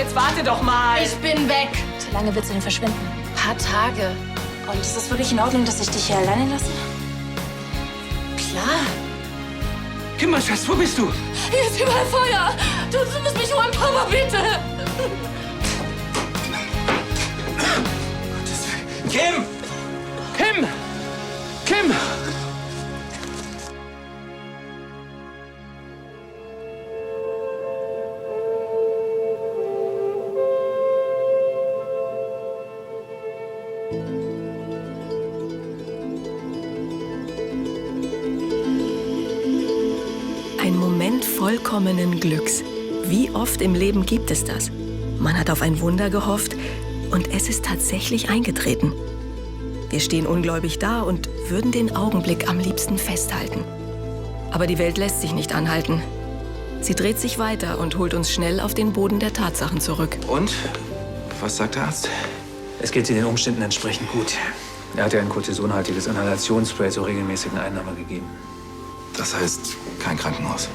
jetzt warte doch mal. Ich bin weg. Wie lange willst du denn verschwinden? Ein paar Tage. Und ist es wirklich in Ordnung, dass ich dich hier alleine lasse? Klar. Kim, mein Schatz, wo bist du? Hier ist überall Feuer. Du musst mich holen, Papa, bitte. Kim! Kim! Kim! Ein Moment vollkommenen Glücks. Wie oft im Leben gibt es das? Man hat auf ein Wunder gehofft und es ist tatsächlich eingetreten. Wir stehen ungläubig da und würden den Augenblick am liebsten festhalten. Aber die Welt lässt sich nicht anhalten. Sie dreht sich weiter und holt uns schnell auf den Boden der Tatsachen zurück. Und? Was sagt der Arzt? Es geht den Umständen entsprechend gut. Er hat ja ein kortisonhaltiges Inhalationsspray zur regelmäßigen Einnahme gegeben. Das heißt, kein Krankenhaus.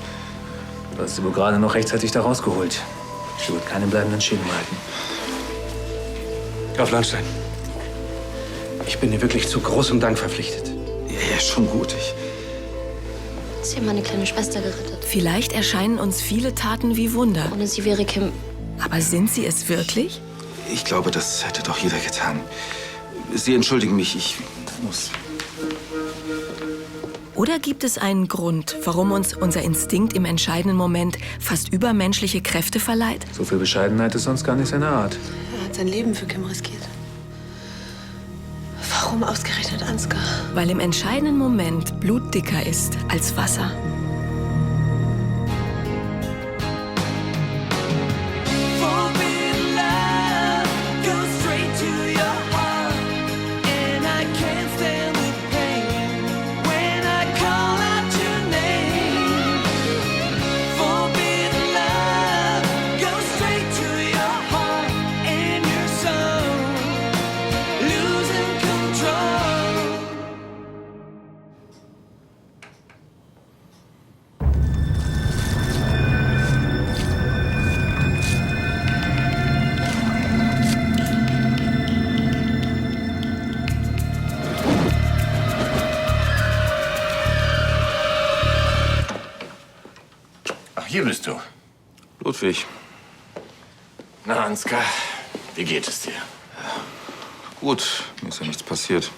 Du hast sie wohl gerade noch rechtzeitig da rausgeholt. Sie wird keine bleibenden Schäden halten. Graf Landstein, ich bin dir wirklich zu großem Dank verpflichtet. Ja, schon gut. Sie haben meine kleine Schwester gerettet. Vielleicht erscheinen uns viele Taten wie Wunder. Ohne sie wäre Kim... Aber sind sie es wirklich? Ich glaube, das hätte doch jeder getan. Sie entschuldigen mich, ich muss... Oder gibt es einen Grund, warum uns unser Instinkt im entscheidenden Moment fast übermenschliche Kräfte verleiht? So viel Bescheidenheit ist sonst gar nicht seine Art. Er hat sein Leben für Kim riskiert. Warum ausgerechnet Ansgar? Weil im entscheidenden Moment Blut dicker ist als Wasser. Hier bist du. Ludwig. Na, Ansgar, wie geht es dir? Gut, mir ist ja nichts passiert.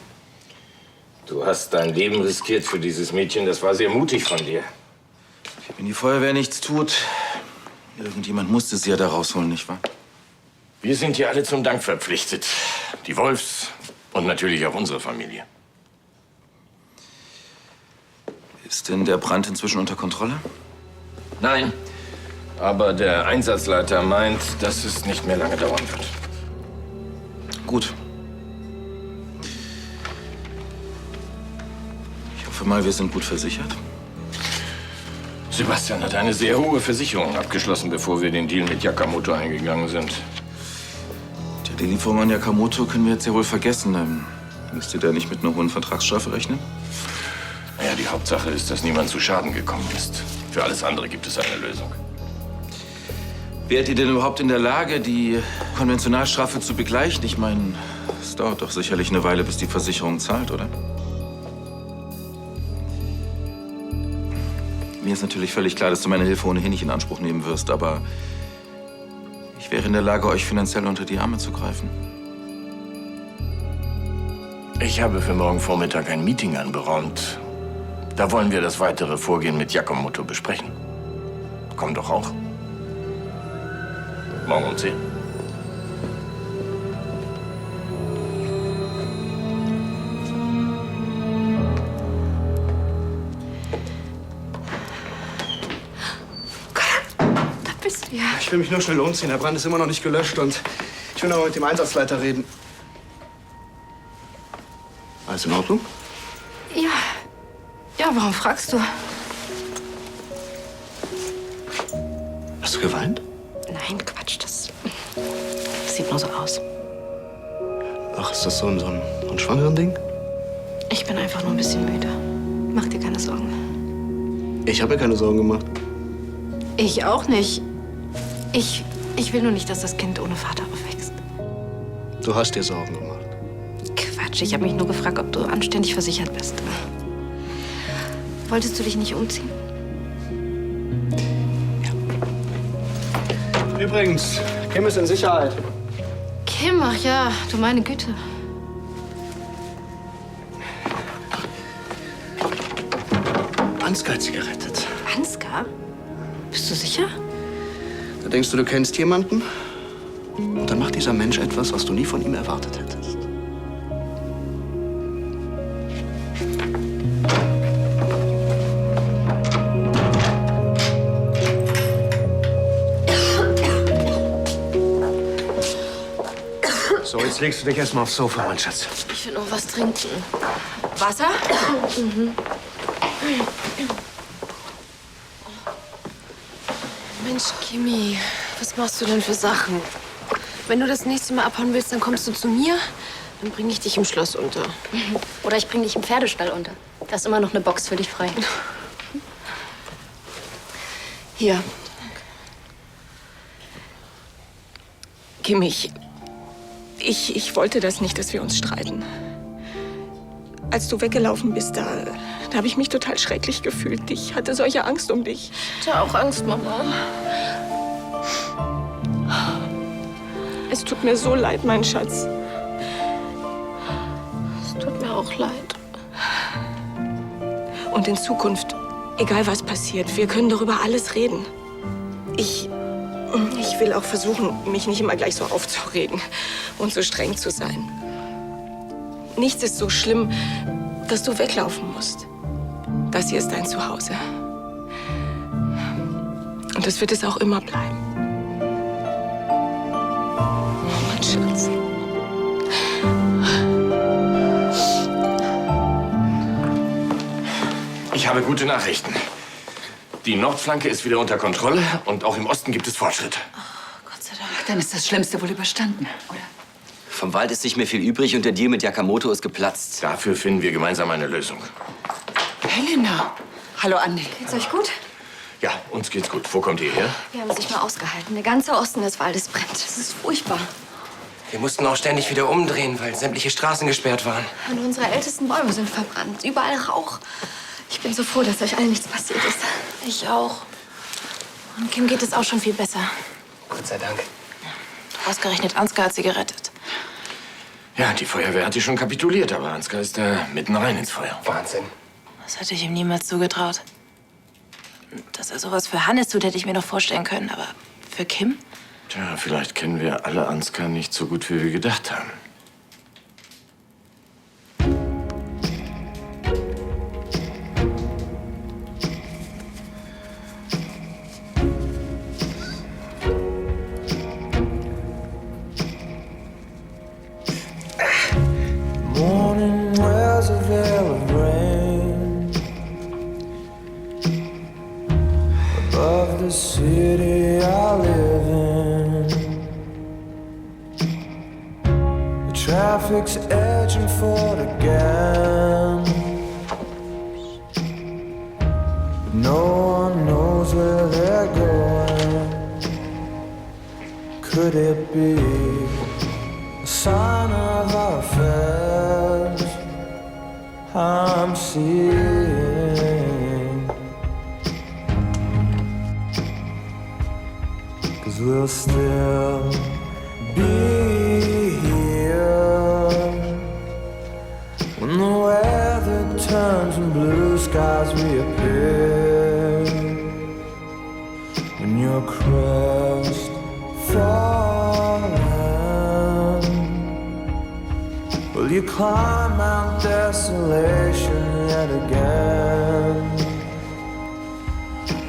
Du hast dein Leben riskiert für dieses Mädchen. Das war sehr mutig von dir. Wenn die Feuerwehr nichts tut, irgendjemand musste sie ja da rausholen, nicht wahr? Wir sind hier alle zum Dank verpflichtet. Die Wolfs und natürlich auch unsere Familie. Ist denn der Brand inzwischen unter Kontrolle? Nein, aber der Einsatzleiter meint, dass es nicht mehr lange dauern wird. Gut. Ich hoffe mal, wir sind gut versichert. Sebastian hat eine sehr hohe Versicherung abgeschlossen, bevor wir den Deal mit Yakamoto eingegangen sind. Tja, die Lieferung an Yakamoto können wir jetzt ja wohl vergessen. Müsst ihr da nicht mit einer hohen Vertragsstrafe rechnen? Naja, die Hauptsache ist, dass niemand zu Schaden gekommen ist. Für alles andere gibt es eine Lösung. Wärt ihr denn überhaupt in der Lage, die Konventionalstrafe zu begleichen? Ich meine, es dauert doch sicherlich eine Weile, bis die Versicherung zahlt, oder? Mir ist natürlich völlig klar, dass du meine Hilfe ohnehin nicht in Anspruch nehmen wirst, aber ich wäre in der Lage, euch finanziell unter die Arme zu greifen. Ich habe für morgen Vormittag ein Meeting anberaumt. Da wollen wir das weitere Vorgehen mit Yakamoto besprechen. Komm doch auch. Morgen um 10. Da bist du ja. Ich will mich nur schnell umziehen. Der Brand ist immer noch nicht gelöscht und ich will noch mit dem Einsatzleiter reden. Alles in Ordnung? Ja. Ja, warum fragst du? Hast du geweint? Nein, Quatsch, das sieht nur so aus. Ach, ist das so ein schwangeren Ding? Ich bin einfach nur ein bisschen müde. Mach dir keine Sorgen. Ich habe mir keine Sorgen gemacht. Ich auch nicht. Ich Ich will nur nicht, dass das Kind ohne Vater aufwächst. Du hast dir Sorgen gemacht. Quatsch, ich habe mich nur gefragt, ob du anständig versichert bist. Wolltest du dich nicht umziehen? Übrigens, Kim ist in Sicherheit. Kim, ach ja, du meine Güte. Ansgar hat sie gerettet. Ansgar? Bist du sicher? Da denkst du kennst jemanden? Und dann macht dieser Mensch etwas, was du nie von ihm erwartet hättest. So, jetzt legst du dich erstmal aufs Sofa, mein Schatz. Ich will noch was trinken. Wasser? Mensch, Kimi, was machst du denn für Sachen? Wenn du das nächste Mal abhauen willst, dann kommst du zu mir. Dann bringe ich dich im Schloss unter. Oder ich bringe dich im Pferdestall unter. Da ist immer noch eine Box für dich frei. Hier. Kimi, ich wollte das nicht, dass wir uns streiten. Als du weggelaufen bist, da habe ich mich total schrecklich gefühlt. Ich hatte solche Angst um dich. Ich hatte auch Angst, Mama. Es tut mir so leid, mein Schatz. Es tut mir auch leid. Und in Zukunft, egal was passiert, wir können darüber alles reden. Ich will auch versuchen, mich nicht immer gleich so aufzuregen und so streng zu sein. Nichts ist so schlimm, dass du weglaufen musst. Das hier ist dein Zuhause. Und das wird es auch immer bleiben. Oh, mein Schatz. Ich habe gute Nachrichten. Die Nordflanke ist wieder unter Kontrolle und auch im Osten gibt es Fortschritte. Gott sei Dank. Dann ist das Schlimmste wohl überstanden, oder? Vom Wald ist nicht mehr viel übrig und der Deal mit Yakamoto ist geplatzt. Dafür finden wir gemeinsam eine Lösung. Helena. Hallo, Andi. Geht's euch gut? Ja, uns geht's gut. Wo kommt ihr her? Wir haben es nicht mehr ausgehalten. Der ganze Osten des Waldes brennt. Das ist furchtbar. Wir mussten auch ständig wieder umdrehen, weil sämtliche Straßen gesperrt waren. Und unsere ältesten Bäume sind verbrannt. Überall Rauch. Ich bin so froh, dass euch allen nichts passiert ist. Ich auch. Und Kim geht es auch schon viel besser. Gott sei Dank. Ausgerechnet Ansgar hat sie gerettet. Ja, die Feuerwehr hat sie schon kapituliert, aber Ansgar ist da mitten rein ins Feuer. Wahnsinn. Das hätte ich ihm niemals zugetraut. Dass er sowas für Hannes tut, hätte ich mir noch vorstellen können. Aber für Kim? Tja, vielleicht kennen wir alle Ansgar nicht so gut, wie wir gedacht haben. Morning wears a veil of rain above the city I live in. The traffic's edging forward again, but no one knows where they're going. Could it be a sign of our affairs I'm seeing? 'Cause we'll still be here when the weather turns and blue skies reappear, when your crest falling. Will you climb Mount Desolation yet again?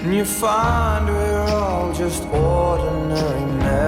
And you find we're all just ordinary men.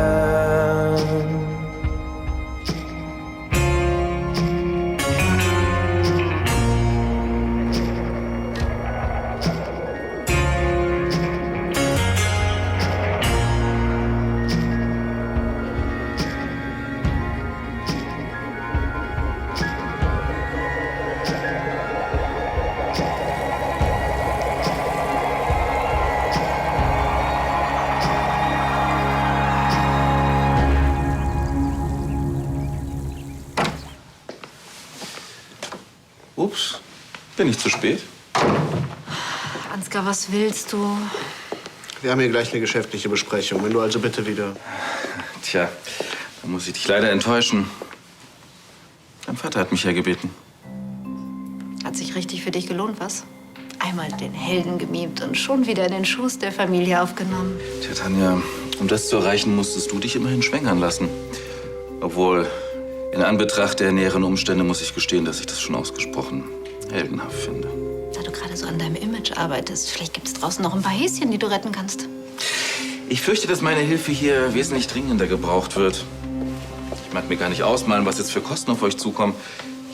Bin ich zu spät? Ansgar, was willst du? Wir haben hier gleich eine geschäftliche Besprechung. Wenn du also bitte wieder... Tja, da muss ich dich leider enttäuschen. Dein Vater hat mich ja gebeten. Hat sich richtig für dich gelohnt, was? Einmal den Helden gemimt und schon wieder in den Schoß der Familie aufgenommen. Tja, Tanja, um das zu erreichen, musstest du dich immerhin schwängern lassen. Obwohl, in Anbetracht der näheren Umstände muss ich gestehen, dass ich das schon ausgesprochen heldenhaft finde. Da du gerade so an deinem Image arbeitest, vielleicht gibt es draußen noch ein paar Häschen, die du retten kannst. Ich fürchte, dass meine Hilfe hier wesentlich dringender gebraucht wird. Ich mag mir gar nicht ausmalen, was jetzt für Kosten auf euch zukommen.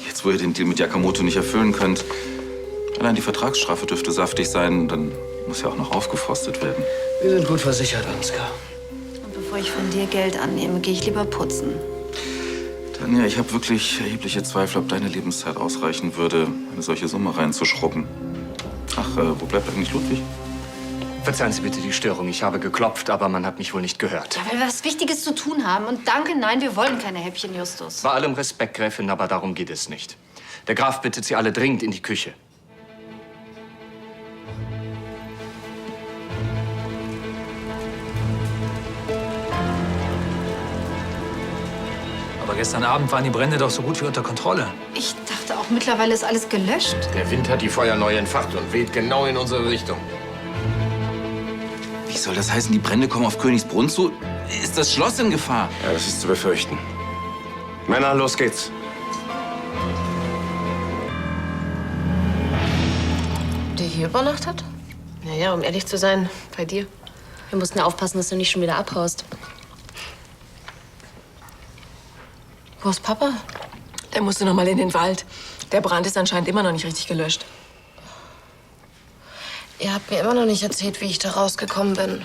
Jetzt, wo ihr den Deal mit Yakamoto nicht erfüllen könnt. Allein die Vertragsstrafe dürfte saftig sein. Dann muss ja auch noch aufgeforstet werden. Wir sind gut versichert, Ansgar. Und bevor ich von dir Geld annehme, gehe ich lieber putzen. Tanja, ich habe wirklich erhebliche Zweifel, ob deine Lebenszeit ausreichen würde, eine solche Summe reinzuschrubben. Ach, wo bleibt eigentlich Ludwig? Verzeihen Sie bitte die Störung. Ich habe geklopft, aber man hat mich wohl nicht gehört. Ja, weil wir was Wichtiges zu tun haben. Und danke, nein, wir wollen keine Häppchen, Justus. Bei allem Respekt, Gräfin, aber darum geht es nicht. Der Graf bittet Sie alle dringend in die Küche. Aber gestern Abend waren die Brände doch so gut wie unter Kontrolle. Ich dachte auch, mittlerweile ist alles gelöscht. Der Wind hat die Feuer neu entfacht und weht genau in unsere Richtung. Wie soll das heißen, die Brände kommen auf Königsbrunn zu? Ist das Schloss in Gefahr? Ja, das ist zu befürchten. Männer, los geht's. Der hier übernachtet hat? Naja, um ehrlich zu sein, bei dir. Wir mussten aufpassen, dass du nicht schon wieder abhaust. Wo ist Papa? Der musste noch mal in den Wald. Der Brand ist anscheinend immer noch nicht richtig gelöscht. Ihr habt mir immer noch nicht erzählt, wie ich da rausgekommen bin.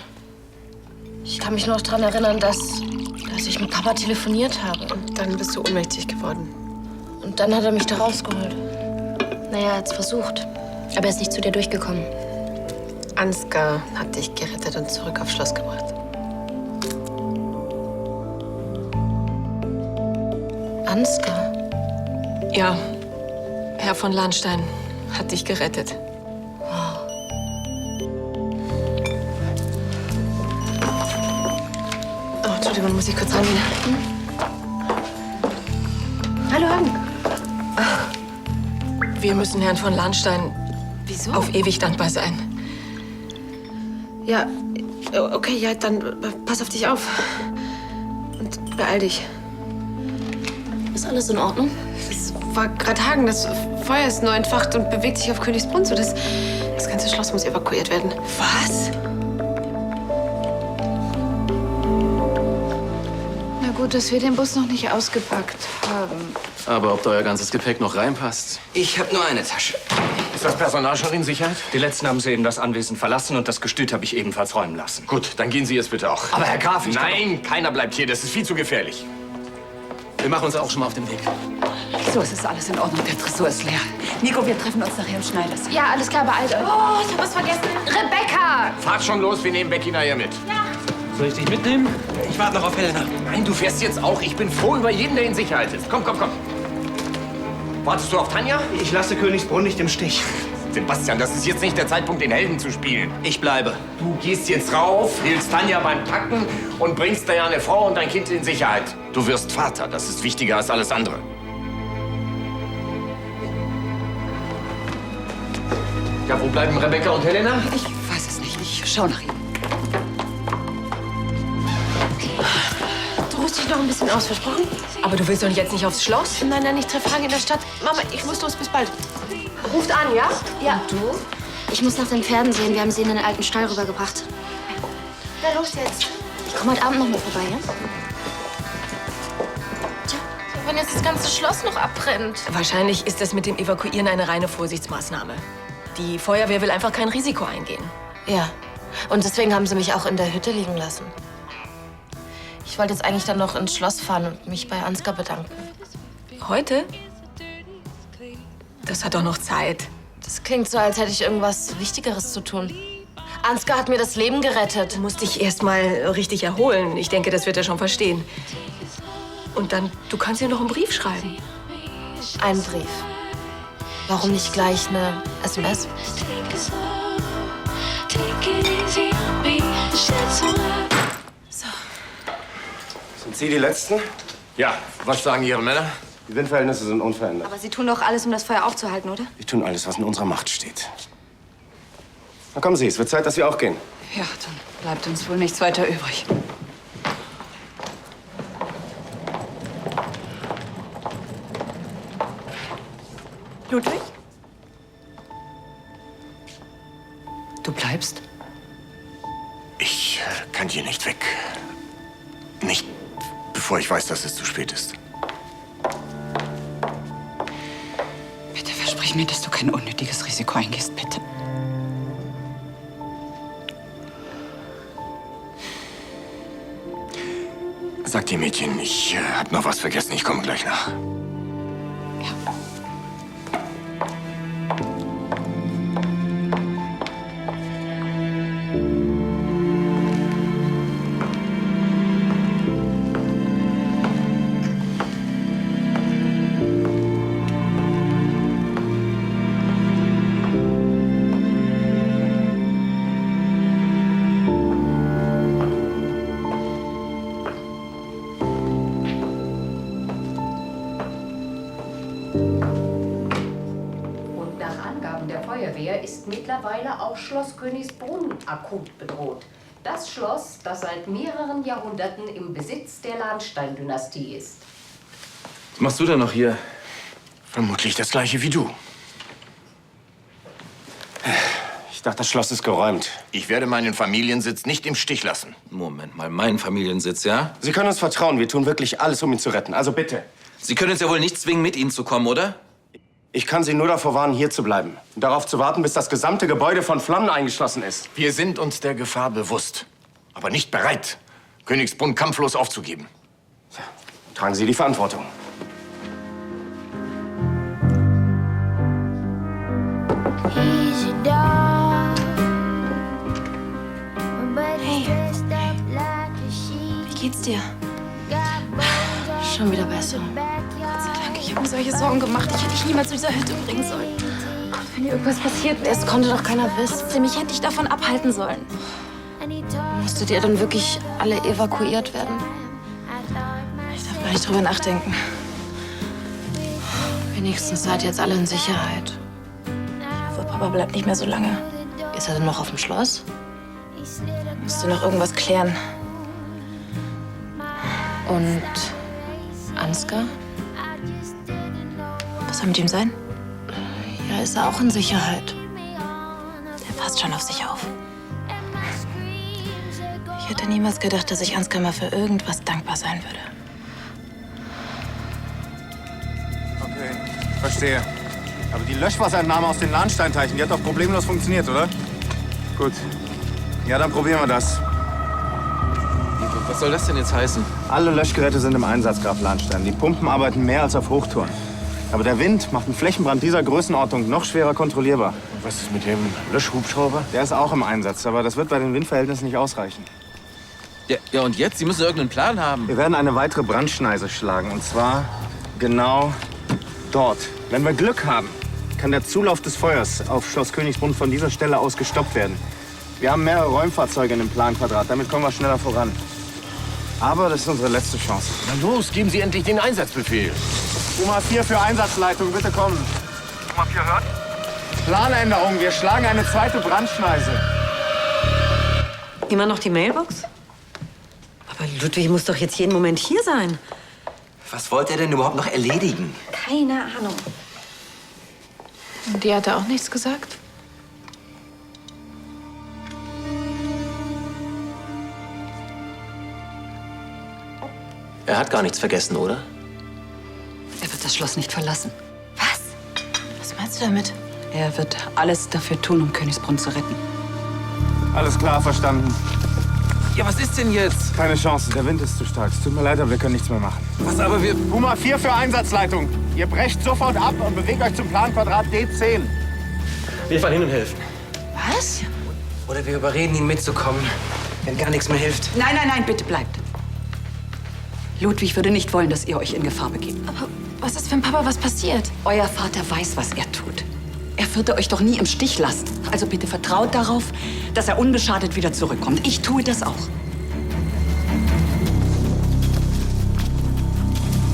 Ich kann mich noch daran erinnern, dass ich mit Papa telefoniert habe. Und dann bist du ohnmächtig geworden. Und dann hat er mich da rausgeholt. Naja, er hat's versucht. Aber er ist nicht zu dir durchgekommen. Ansgar hat dich gerettet und zurück aufs Schloss gebracht. Ansgar? Ja, Herr von Lahnstein hat dich gerettet. Oh, Entschuldigung, muss ich kurz rangehen. Hallo, Hagen. Wir müssen Herrn von Lahnstein auf ewig dankbar sein. Ja, okay, ja, dann pass auf dich auf. Und beeil dich. Ist alles in Ordnung? Es war gerade Hagen. Das Feuer ist neu entfacht und bewegt sich auf Königsbrunn zu. Das ganze Schloss muss evakuiert werden. Was? Na gut, dass wir den Bus noch nicht ausgepackt haben. Aber ob da euer ganzes Gepäck noch reinpasst? Ich habe nur eine Tasche. Ist das Personal schon in Sicherheit? Die letzten haben soeben das Anwesen verlassen und das Gestüt habe ich ebenfalls räumen lassen. Gut, dann gehen Sie jetzt bitte auch. Aber Herr Graf, ich Nein, keiner bleibt hier. Das ist viel zu gefährlich. Wir machen uns auch schon mal auf den Weg. So, es ist alles in Ordnung. Der Tresor ist leer. Nico, wir treffen uns nachher im Schneiders. Ja, alles klar, beeilt euch. Oh, ich hab was vergessen. Rebecca! Fahrt schon los, wir nehmen Becky nachher mit. Soll ich dich mitnehmen? Ich warte noch auf Helena. Nein, du fährst jetzt auch. Ich bin froh über jeden, der in Sicherheit ist. Komm, komm, komm. Wartest du auf Tanja? Ich lasse Königsbrunn nicht im Stich. Sebastian, das ist jetzt nicht der Zeitpunkt, den Helden zu spielen. Ich bleibe. Du gehst jetzt rauf, hilfst Tanja beim Packen und bringst deine Frau und dein Kind in Sicherheit. Du wirst Vater, das ist wichtiger als alles andere. Ja, wo bleiben Rebecca und Helena? Ich weiß es nicht. Ich schau nach ihnen. Du ruhst dich noch ein bisschen aus, versprochen? Aber du willst doch jetzt nicht aufs Schloss? Nein, nein, ich treffe Hagen in der Stadt. Mama, ich muss los, bis bald. Ruft an, ja? Ja. Und du? Ich muss nach den Pferden sehen. Wir haben sie in den alten Stall rübergebracht. Na los jetzt. Ich komme heute Abend noch mal vorbei, ja? Wenn jetzt das ganze Schloss noch abbrennt. Wahrscheinlich ist das mit dem Evakuieren eine reine Vorsichtsmaßnahme. Die Feuerwehr will einfach kein Risiko eingehen. Ja. Und deswegen haben sie mich auch in der Hütte liegen lassen. Ich wollte jetzt eigentlich dann noch ins Schloss fahren und mich bei Ansgar bedanken. Heute? Das hat doch noch Zeit. Das klingt so, als hätte ich irgendwas Wichtigeres zu tun. Ansgar hat mir das Leben gerettet. Du musst dich erst mal richtig erholen. Ich denke, das wird er schon verstehen. Und dann, du kannst ihm noch einen Brief schreiben. Einen Brief. Warum nicht gleich eine SMS? So. Sind Sie die Letzten? Ja, was sagen Ihre Männer? Die Windverhältnisse sind unverändert. Aber Sie tun doch alles, um das Feuer aufzuhalten, oder? Wir tun alles, was in unserer Macht steht. Na kommen Sie, es wird Zeit, dass wir auch gehen. Ja, dann bleibt uns wohl nichts weiter übrig. Ludwig? Du bleibst? Ich kann hier nicht weg. Nicht, bevor ich weiß, dass es zu spät ist. Bitte versprich mir, dass du kein unnötiges Risiko eingehst, bitte. Sagt die Mädchen, ich hab noch was vergessen. Ich komme gleich nach. Ist mittlerweile auch Schloss Königsbrunn akut bedroht. Das Schloss, das seit mehreren Jahrhunderten im Besitz der Lahnstein-Dynastie ist. Was machst du denn noch hier? Vermutlich das Gleiche wie du. Ich dachte, das Schloss ist geräumt. Ich werde meinen Familiensitz nicht im Stich lassen. Moment mal, meinen Familiensitz, ja? Sie können uns vertrauen. Wir tun wirklich alles, um ihn zu retten. Also bitte. Sie können uns ja wohl nicht zwingen, mit Ihnen zu kommen, oder? Ich kann Sie nur davor warnen, hier zu bleiben. Und darauf zu warten, bis das gesamte Gebäude von Flammen eingeschlossen ist. Wir sind uns der Gefahr bewusst, aber nicht bereit, Königsbrunn kampflos aufzugeben. Tragen Sie die Verantwortung. Hey, wie geht's dir? Schon wieder besser. Gott sei Dank, ich habe mir solche Sorgen gemacht. Ich hätte dich niemals zu dieser Hütte bringen sollen. Wenn dir irgendwas passiert wäre, Es konnte doch keiner wissen. trotzdem, ich hätte dich davon abhalten sollen. Musstet ihr dann wirklich alle evakuiert werden? Ich darf gar nicht drüber nachdenken. Wenigstens seid ihr jetzt alle in Sicherheit. Ich hoffe, Papa bleibt nicht mehr so lange. Ist er denn noch auf dem Schloss? Musst du noch irgendwas klären? Und Ansgar? Was soll mit ihm sein? Ja, ist er auch in Sicherheit? Er passt schon auf sich auf. Ich hätte niemals gedacht, dass ich Ansgar mal für irgendwas dankbar sein würde. Okay, verstehe. Aber die Löschwasserentnahme aus den Lahnsteinteichen, die hat doch problemlos funktioniert, oder? Gut. Ja, dann probieren wir das. Was soll das denn jetzt heißen? Alle Löschgeräte sind im Einsatz, Graf Lahnstein. Die Pumpen arbeiten mehr als auf Hochtouren. Aber der Wind macht einen Flächenbrand dieser Größenordnung noch schwerer kontrollierbar. Was ist mit dem Löschhubschrauber? Der ist auch im Einsatz, aber das wird bei den Windverhältnissen nicht ausreichen. Ja, und jetzt? Sie müssen irgendeinen Plan haben. Wir werden eine weitere Brandschneise schlagen, und zwar genau dort. Wenn wir Glück haben, kann der Zulauf des Feuers auf Schloss Königsbrunn von dieser Stelle aus gestoppt werden. Wir haben mehrere Räumfahrzeuge in dem Planquadrat, damit kommen wir schneller voran. Aber das ist unsere letzte Chance. Na los, geben Sie endlich den Einsatzbefehl. Puma 4 für Einsatzleitung, bitte kommen. Puma 4 hört? Planänderung, wir schlagen eine zweite Brandschneise. Immer noch die Mailbox? Aber Ludwig muss doch jetzt jeden Moment hier sein. Was wollte er denn überhaupt noch erledigen? Keine Ahnung. Und die hat er auch nichts gesagt? Er hat gar nichts vergessen, oder? Er wird das Schloss nicht verlassen. Was meinst du damit? Er wird alles dafür tun, um Königsbrunn zu retten. Alles klar, verstanden. Ja, was ist denn jetzt? Keine Chance, der Wind ist zu stark. Es tut mir leid, aber wir können nichts mehr machen. Was, aber wir... Puma 4 für Einsatzleitung. Ihr brecht sofort ab und bewegt euch zum Planquadrat D10. Wir fahren hin und helfen. Was? Oder wir überreden ihn mitzukommen, wenn gar nichts mehr hilft. Nein, nein, nein, bitte bleibt. Ludwig würde nicht wollen, dass ihr euch in Gefahr begebt. Aber Was ist, wenn Papa was passiert? Euer Vater weiß, was er tut. Er würde euch doch nie im Stich lassen. Also bitte vertraut darauf, dass er unbeschadet wieder zurückkommt. Ich tue das auch.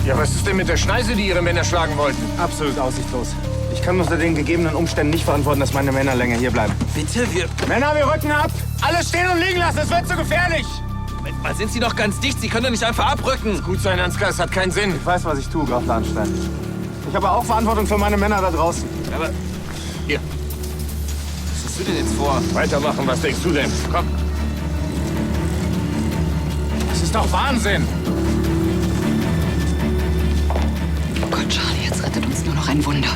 Ja, was ist denn mit der Schneise, die Ihre Männer schlagen wollten? Absolut aussichtslos. Ich kann unter den gegebenen Umständen nicht verantworten, dass meine Männer länger hier bleiben. Bitte, wir... Männer, wir rücken ab! Alles stehen und liegen lassen, es wird zu gefährlich! Moment mal, sind Sie doch ganz dicht? Sie können doch nicht einfach abrücken. Gut sein, Ansgar, es hat keinen Sinn. Ich weiß, was ich tue, Graf Lahnstein. Ich habe auch Verantwortung für meine Männer da draußen. Aber... Hier. Was hast du denn jetzt vor? Weitermachen, was denkst du denn? Komm. Das ist doch Wahnsinn! Oh Gott, Charlie, jetzt rettet uns nur noch ein Wunder.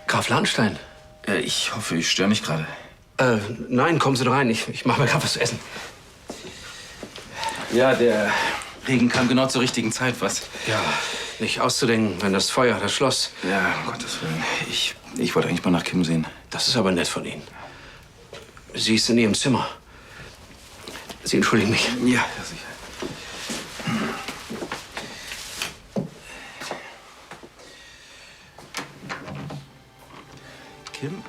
Graf Lahnstein. Ich hoffe, ich störe nicht gerade. Nein, kommen Sie doch rein. Ich mache mir gerade was zu essen. Ja, der Regen kam genau zur richtigen Zeit, was? Ja, nicht auszudenken, wenn das Feuer das Schloss. Ja, um Gottes Willen. Ich wollte eigentlich mal nach Kim sehen. Das ist aber nett von Ihnen. Sie ist in Ihrem Zimmer. Sie entschuldigen mich. Ja, sicher. Kim?